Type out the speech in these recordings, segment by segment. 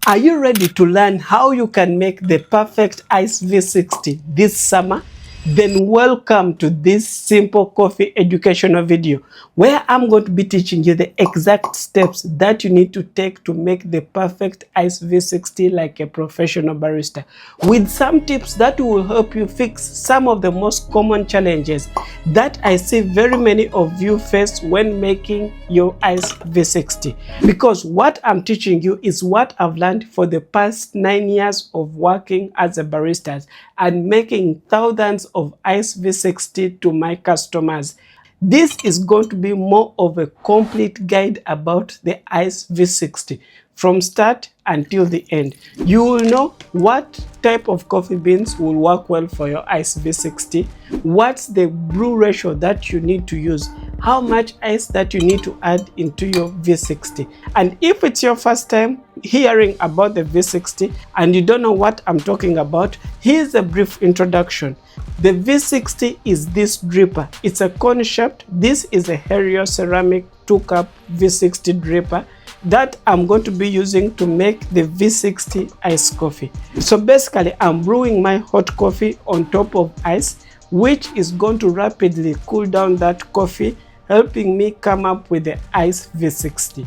Are you ready to learn how you can make the perfect iced V60 this summer? Then welcome to this simple coffee educational video where I'm going to be teaching you the exact steps that you need to take to make the perfect iced V60 like a professional barista, with some tips that will help you fix some of the most common challenges that I see very many of you face when making your iced V60. Because what I'm teaching you is what I've learned for the past 9 years of working as a barista and making thousands of iced V60 to my customers. This is going to be more of a complete guide about the iced V60 from start until the end. You will know what type of coffee beans will work well for your iced V60, what's the brew ratio that you need to use, how much ice that you need to add into your V60. And if it's your first time hearing about the V60 and you don't know what I'm talking about, here's a brief introduction. The V60 is this dripper. It's a cone shaped. This is a Helio ceramic 2-cup V60 dripper that I'm going to be using to make the V60 iced coffee. So basically, I'm brewing my hot coffee on top of ice, which is going to rapidly cool down that coffee, helping me come up with the iced V60.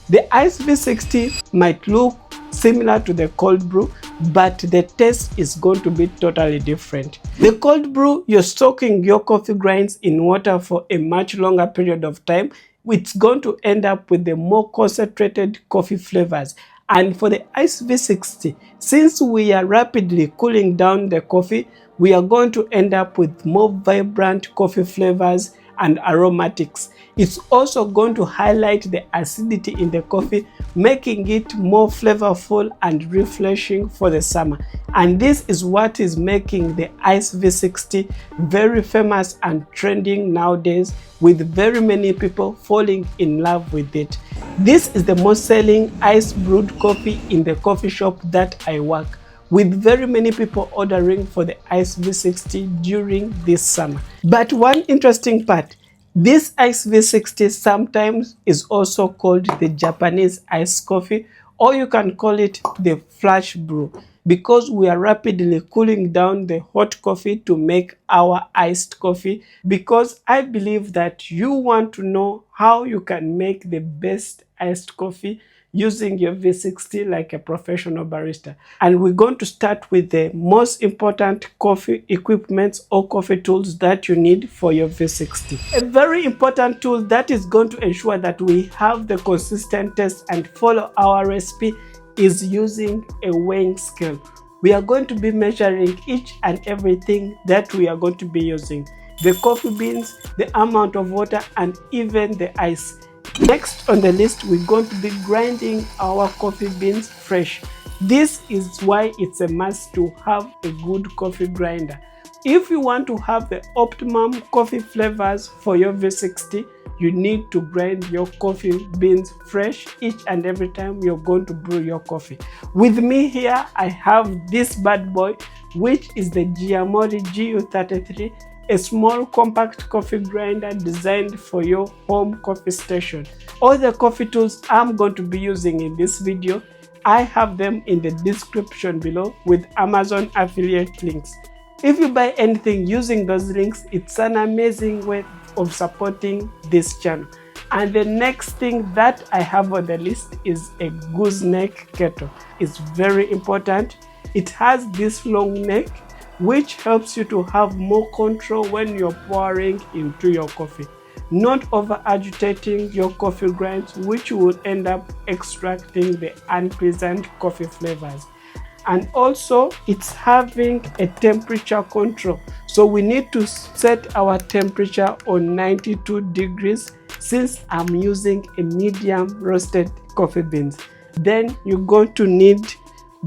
The iced V60 might look similar to the cold brew, but the taste is going to be totally different. The cold brew, you're soaking your coffee grinds in water for a much longer period of time. It's going to end up with the more concentrated coffee flavors. And for the iced V60, since we are rapidly cooling down the coffee, we are going to end up with more vibrant coffee flavors and aromatics. It's also going to highlight the acidity in the coffee, making it more flavorful and refreshing for the summer. And this is what is making the iced V60 very famous and trending nowadays, with very many people falling in love with it. This is the most selling iced brewed coffee in the coffee shop that I work, with very many people ordering for the iced V60 during this summer. But one interesting part, this iced V60 sometimes is also called the Japanese iced coffee, or you can call it the flash brew, because we are rapidly cooling down the hot coffee to make our iced coffee. Because I believe that you want to know how you can make the best iced coffee using your V60 like a professional barista. And we're going to start with the most important coffee equipments or coffee tools that you need for your V60. A very important tool that is going to ensure that we have the consistent taste and follow our recipe is using a weighing scale. We are going to be measuring each and everything that we are going to be using: the coffee beans, the amount of water, and even the ice. Next on the list, we're going to be grinding our coffee beans fresh. This is why it's a must to have a good coffee grinder. If you want to have the optimum coffee flavors for your V60, you need to grind your coffee beans fresh each and every time you're going to brew your coffee. With me here, I have this bad boy, which is the Giamori GU33, a small compact coffee grinder designed for your home coffee station. All the coffee tools I'm going to be using in this video, I have them in the description below with Amazon affiliate links. If you buy anything using those links, it's an amazing way of supporting this channel. And the next thing that I have on the list is a gooseneck kettle. It's very important. It has this long neck, which helps you to have more control when you're pouring into your coffee, not over agitating your coffee grinds, which will end up extracting the unpleasant coffee flavors. And also, it's having a temperature control. So we need to set our temperature on 92 degrees since I'm using a medium roasted coffee beans. Then you're going to need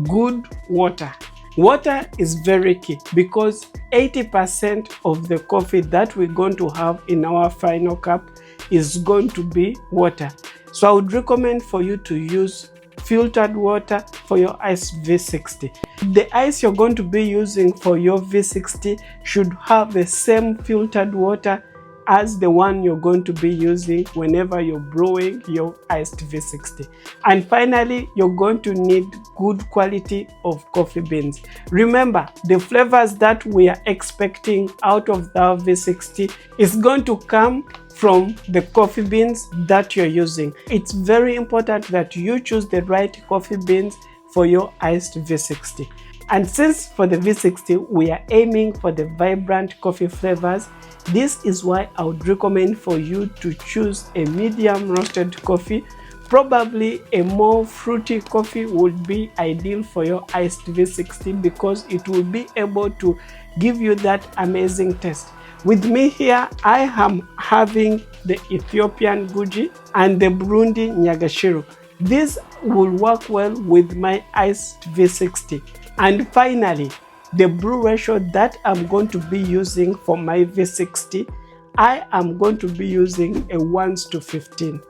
good water. Water is very key because 80% of the coffee that we're going to have in our final cup is going to be water. So I would recommend for you to use filtered water for your iced V60. The ice you're going to be using for your V60 should have the same filtered water as the one you're going to be using whenever you're brewing your iced V60. And finally, you're going to need good quality of coffee beans. Remember, the flavors that we are expecting out of the V60 is going to come from the coffee beans that you're using. It's very important that you choose the right coffee beans for your iced V60. And since for the V60 we are aiming for the vibrant coffee flavors, this is why I would recommend for you to choose a medium roasted coffee. Probably a more fruity coffee would be ideal for your iced V60 because it will be able to give you that amazing taste. With me here, I am having the Ethiopian Guji and the Burundi Nyagashiro. This will work well with my iced V60. And finally, the brew ratio that I'm going to be using for my V60, I am going to be using a 1:15.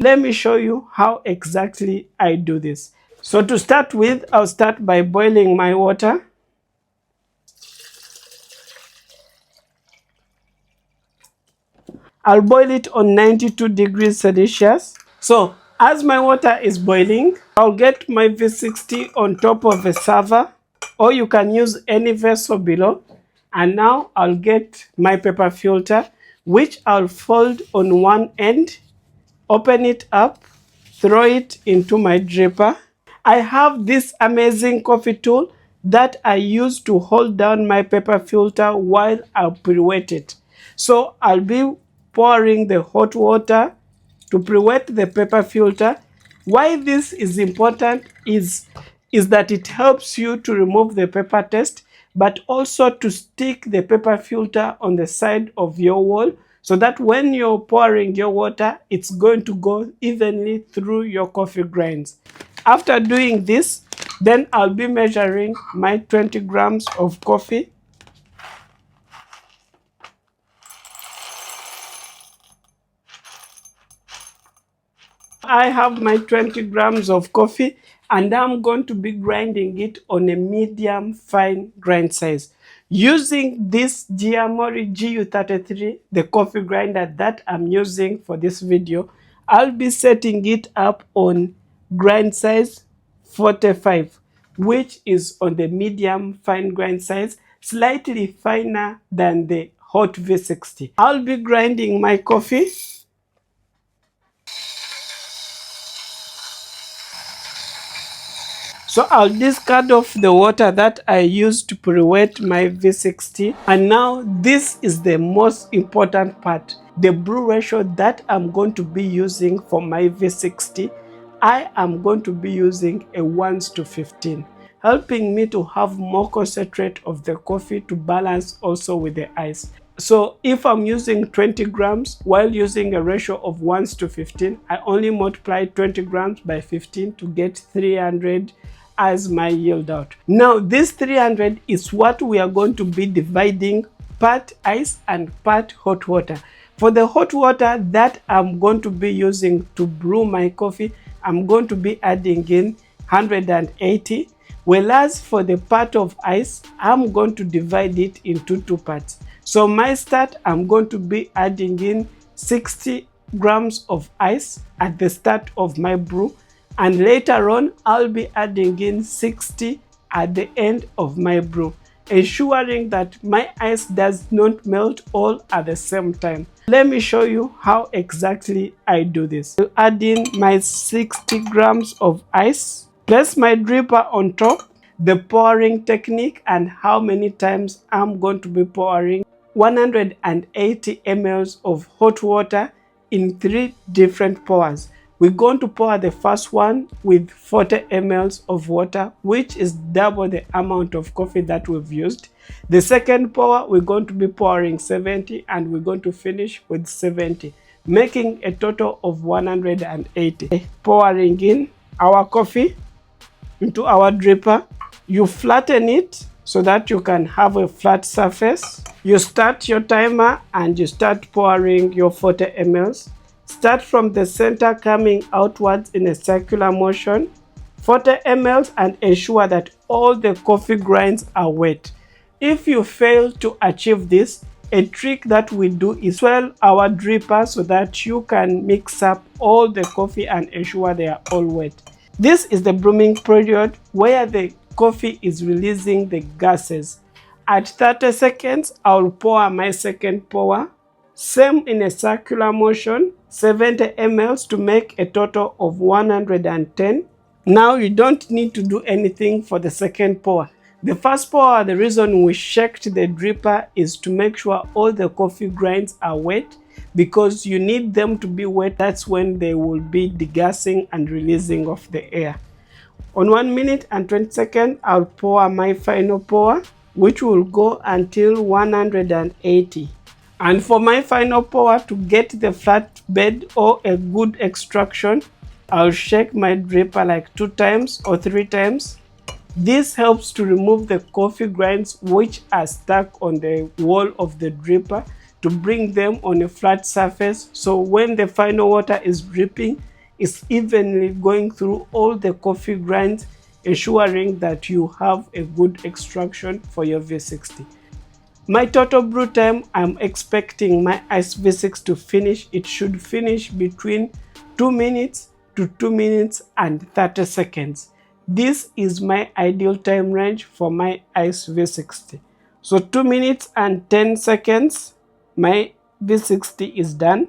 Let me show you how exactly I do this. So to start with, I'll start by boiling my water. I'll boil it on 92 degrees Celsius. So as my water is boiling, I'll get my V60 on top of a server, or you can use any vessel below. And now I'll get my paper filter, which I'll fold on one end, open it up, throw it into my dripper. I have this amazing coffee tool that I use to hold down my paper filter while I pre-wet it. So I'll be pouring the hot water to pre-wet the paper filter. Why this is important is that it helps you to remove the paper taste, but also to stick the paper filter on the side of your wall so that when you're pouring your water, it's going to go evenly through your coffee grinds. After doing this, then I'll be measuring my 20 grams of coffee. I have my 20 grams of coffee and I'm going to be grinding it on a medium fine grind size. Using this Giamori GU33, the coffee grinder that I'm using for this video, I'll be setting it up on grind size 45, which is on the medium fine grind size, slightly finer than the hot V60. I'll be grinding my coffee. So I'll discard off the water that I used to pre-wet my V60. And now this is the most important part. The brew ratio that I'm going to be using for my V60, I am going to be using a 1:15, helping me to have more concentrate of the coffee to balance also with the ice. So if I'm using 20 grams while using a ratio of 1:15, I only multiply 20 grams by 15 to get 300 as my yield out. Now this 300 is what we are going to be dividing part ice and part hot water. For the hot water that I'm going to be using to brew my coffee, I'm going to be adding in 180, whereas for the part of ice, I'm going to divide it into two parts. So my start, I'm going to be adding in 60 grams of ice at the start of my brew, and later on I'll be adding in 60 at the end of my brew, ensuring that my ice does not melt all at the same time. Let me show you how exactly I do this. I'll add in my 60 grams of ice, place my dripper on top, the pouring technique and how many times I'm going to be pouring. 180 ml of hot water in 3 different pours. We're going to pour the first one with 40 ml of water, which is double the amount of coffee that we've used. The second pour, we're going to be pouring 70 and we're going to finish with 70, making a total of 180. Pouring in our coffee into our dripper. You flatten it so that you can have a flat surface. You start your timer and you start pouring your 40 ml. Start from the center coming outwards in a circular motion, 40 ml, and ensure that all the coffee grinds are wet. If you fail to achieve this, A trick that we do is swirl our dripper so that you can mix up all the coffee and ensure they are all wet. This is the brewing period where the coffee is releasing the gases. At 30 seconds, I'll pour my second pour. Same in a circular motion, 70 ml to make a total of 110. Now you don't need to do anything for the second pour. The first pour, the reason we shaked the dripper is to make sure all the coffee grinds are wet, because you need them to be wet. That's when they will be degassing and releasing of the air. On 1 minute and 20 seconds, I'll pour my final pour, which will go until 180. And for my final pour, to get the flat bed or a good extraction, I'll shake my dripper like 2 times or 3 times. This helps to remove the coffee grinds which are stuck on the wall of the dripper, to bring them on a flat surface, so when the final water is dripping, it's evenly going through all the coffee grinds, ensuring that you have a good extraction for your V60. My total brew time, I'm expecting my ice V6 to finish. It should finish between 2 minutes to 2 minutes and 30 seconds. This is my ideal time range for my ice V60. So 2 minutes and 10 seconds, my V60 is done.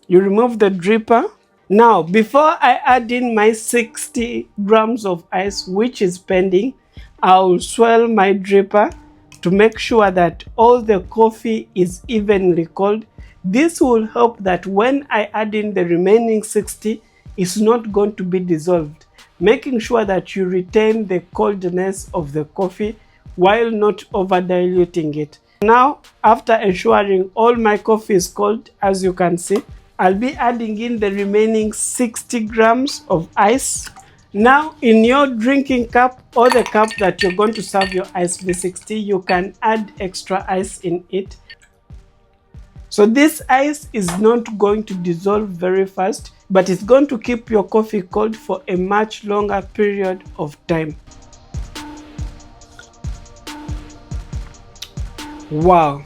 You remove the dripper. Now, before I add in my 60 grams of ice, which is pending, I'll swirl my dripper to make sure that all the coffee is evenly cold. This will help that when I add in the remaining 60, it's not going to be dissolved, making sure that you retain the coldness of the coffee while not over diluting it. Now, after ensuring all my coffee is cold, as you can see, I'll be adding in the remaining 60 grams of ice. Now, in your drinking cup or the cup that you're going to serve your ice V60, you can add extra ice in it. So this ice is not going to dissolve very fast, but it's going to keep your coffee cold for a much longer period of time. Wow,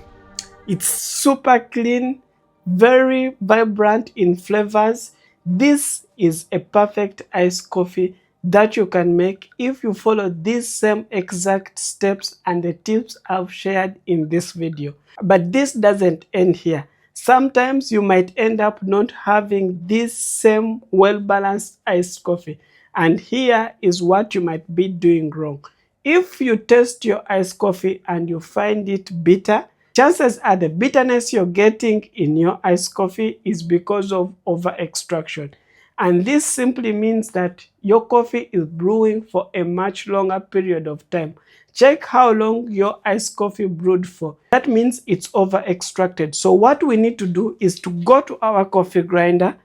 it's super clean, very vibrant in flavors. This is a perfect iced coffee that you can make if you follow these same exact steps and the tips I've shared in this video. But this doesn't end here. Sometimes you might end up not having this same well-balanced iced coffee. And here is what you might be doing wrong. If you taste your iced coffee and you find it bitter, chances are the bitterness you're getting in your iced coffee is because of over extraction. And this simply means that your coffee is brewing for a much longer period of time. Check how long your iced coffee brewed for. That means it's over extracted. So what we need to do is to go to our coffee grinder,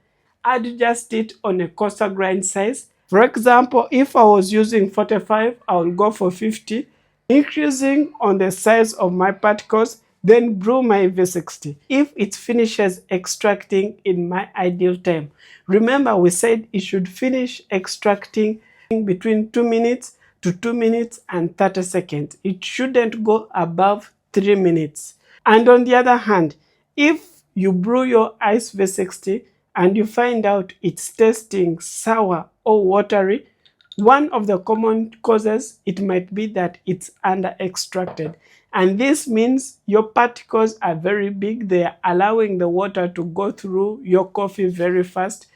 adjust it on a coarser grind size. For example, if I was using 45, I will go for 50, increasing on the size of my particles, then brew my V60 if it finishes extracting in my ideal time. Remember, we said it should finish extracting between 2 minutes to 2 minutes and 30 seconds. It shouldn't go above 3 minutes. And on the other hand, if you brew your ice V60 and you find out it's tasting sour or watery, one of the common causes, it might be that it's under extracted. And this means your particles are very big. They are allowing the water to go through your coffee very fast,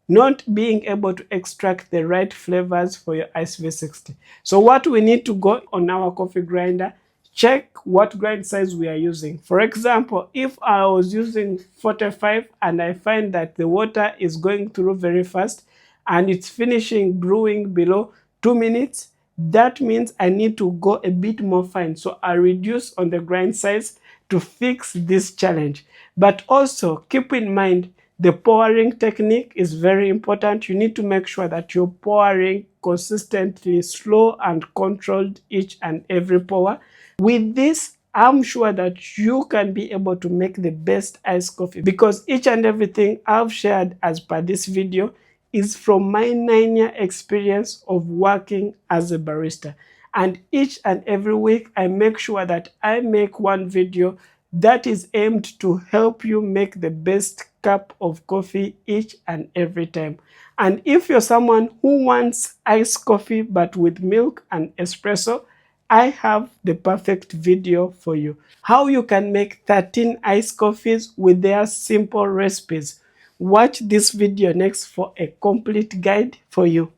not being able to extract the right flavors for your ice V60. So what we need to go on our coffee grinder, check what grind size we are using. For example, if I was using 45 and I find that the water is going through very fast and it's finishing brewing below 2 minutes, that means I need to go a bit more fine. So I reduce on the grind size to fix this challenge. But also keep in mind, the pouring technique is very important. You need to make sure that you're pouring consistently, slow and controlled each and every pour. With this, I'm sure that you can be able to make the best iced coffee, because each and everything I've shared as per this video is from my 9-year experience of working as a barista. And each and every week, I make sure that I make one video that is aimed to help you make the best cup of coffee each and every time. And if you're someone who wants iced coffee but with milk and espresso, I have the perfect video for you. How you can make 13 iced coffees with their simple recipes. Watch this video next for a complete guide for you.